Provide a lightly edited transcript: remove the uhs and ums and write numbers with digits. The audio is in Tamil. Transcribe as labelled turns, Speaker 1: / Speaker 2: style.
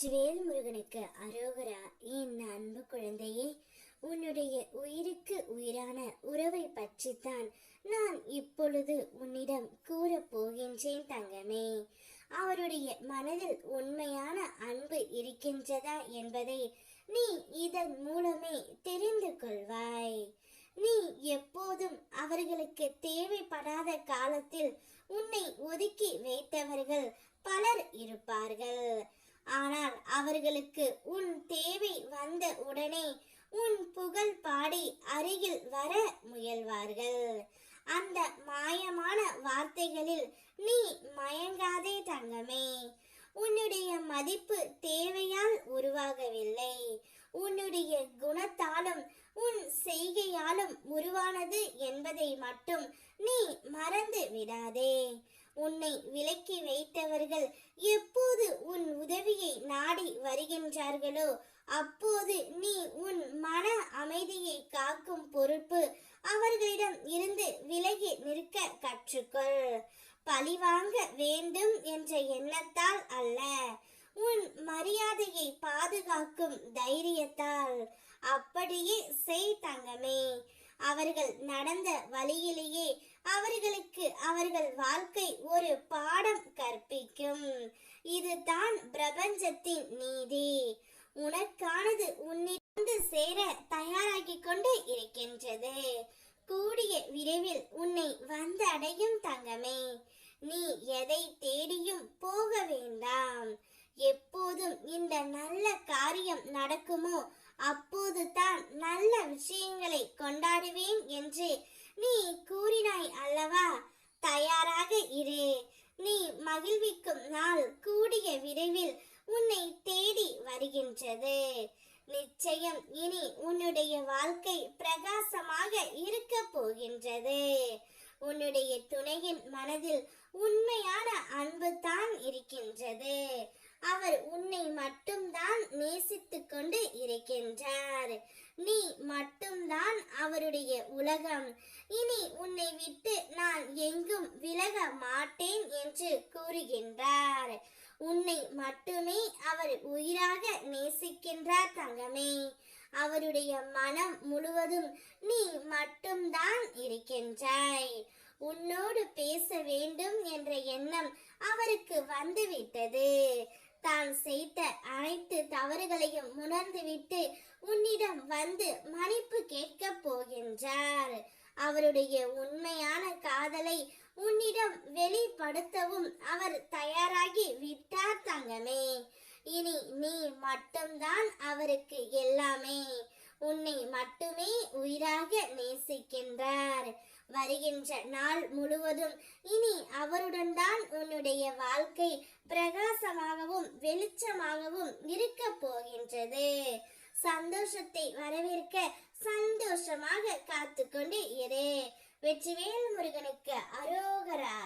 Speaker 1: வெற்றிவேல் முருகனுக்கு அரோகரா. என் அன்பு குழந்தையே, உன்னுடைய உயிருக்கு உயிரான உறவை பற்றித்தான் நான் இப்பொழுது உன்னிடம் கூறப் போகின்றேன் தங்கமே. அவருடைய மனதில் உண்மையான அன்பு இருக்கின்றதா என்பதை நீ இதன் மூலமே தெரிந்து கொள்வாய். நீ எப்போதும் அவர்களுக்கு தேவைப்படாத காலத்தில் உன்னை ஒதுக்கி வைத்தவர்கள் பலர் இருப்பார்கள். ஆனால் அவர்களுக்கு உன் தேவை வந்த உடனே உன் புகழ் பாடி அருகில் வர முயல்வார்கள். அந்த மாயமான வார்த்தைகளில் நீ மயங்காதே தங்கமே. உன்னுடைய மதிப்பு தேவையால் உருவாகவில்லை, உன்னுடைய குணத்தாலும் உன் செய்கையாலும் உருவானது என்பதை மட்டும் நீ மறந்து விடாதே. உன்னை விலக்கி வைத்தவர்கள் எப்போது உன் உதவியை நாடி வருகின்றார்களோ அப்போது நீ உன் மன அமைதியை காக்கும் பொறுப்பு அவர்களிடம் இருந்து விலகி நிற்க கற்றுக்கொள். பழிவாங்க வேண்டும் என்ற எண்ணத்தால் அல்ல, உன் மரியாதையை பாதுகாக்கும் தைரியத்தால். அப்படியே செய் தங்கமே. அவர்கள் நடந்த வழியிலேயே அவர்களுக்கு அவர்கள் வாழ்க்கை ஒரு பாடம் கற்பிக்கும். இதுதான் பிரபஞ்சத்தின் நீதி. உனக்கானது உன்னிடம் சேர தயாராகி கொண்டு இருக்கின்றது. கூடிய விரைவில் உன்னை வந்து அடையும் தங்கமே. நீ எதை தேடியும் போக வேண்டாம். எப்போதும் இந்த நல்ல காரியம் நடக்குமோ அப்போது தான் நல்ல விஷயங்களை கொண்டாடுவேன் என்று நீ கூறினாய் அல்லவா? தயாராக இரு. நீ மகிழ்விக்கும் நாள் கூடிய விரைவில் உன்னை தேடி வருகின்றது. நிச்சயம் இனி உன்னுடைய வாழ்க்கை பிரகாசமாக இருக்க போகின்றது. உன்னுடைய துணையின் மனதில் உண்மையான அன்பு தான் இருக்கின்றது. அவர் உன்னை மட்டும்தான் நேசித்துக் கொண்டு இருக்கின்றார். நீ மட்டும்தான் அவருடைய உலகம். இனி உன்னை விட்டு நான் எங்கும் விலக மாட்டேன் என்று கூறுகின்றார். உன்னை மட்டுமே அவர் உயிராக நேசிக்கின்றார் தங்கமே. அவருடைய மனம் முழுவதும் நீ மட்டும்தான் இருக்கின்றாய். உன்னோடு பேச வேண்டும் என்ற எண்ணம் அவருக்கு வந்துவிட்டது. தான் செய்த அனைத்து தவறுகளையும் உணர்ந்துவிட்டு உன்னிடம் வந்து மன்னிப்பு கேட்க போகின்றார். அவருடைய உண்மையான காதலை உன்னிடம் வெளிப்படுத்தவும் அவர் தயாராகி விட்டார் தங்கமே. இனி நீ மட்டும்தான் அவருக்கு எல்லாமே. உன்னை மட்டுமே உயிராக நேசிக்கின்றார். வருகின்ற நாள் முழுவதும் இனி அவருடன் தான் உன்னுடைய வாழ்க்கை பிரகாசமாகவும் வெளிச்சமாகவும் இருக்க போகின்றது. சந்தோஷத்தை வரவேற்க சந்தோஷமாக காத்துக்கொண்டு இரு. வெற்றிவேல் முருகனுக்கு அரோகரா.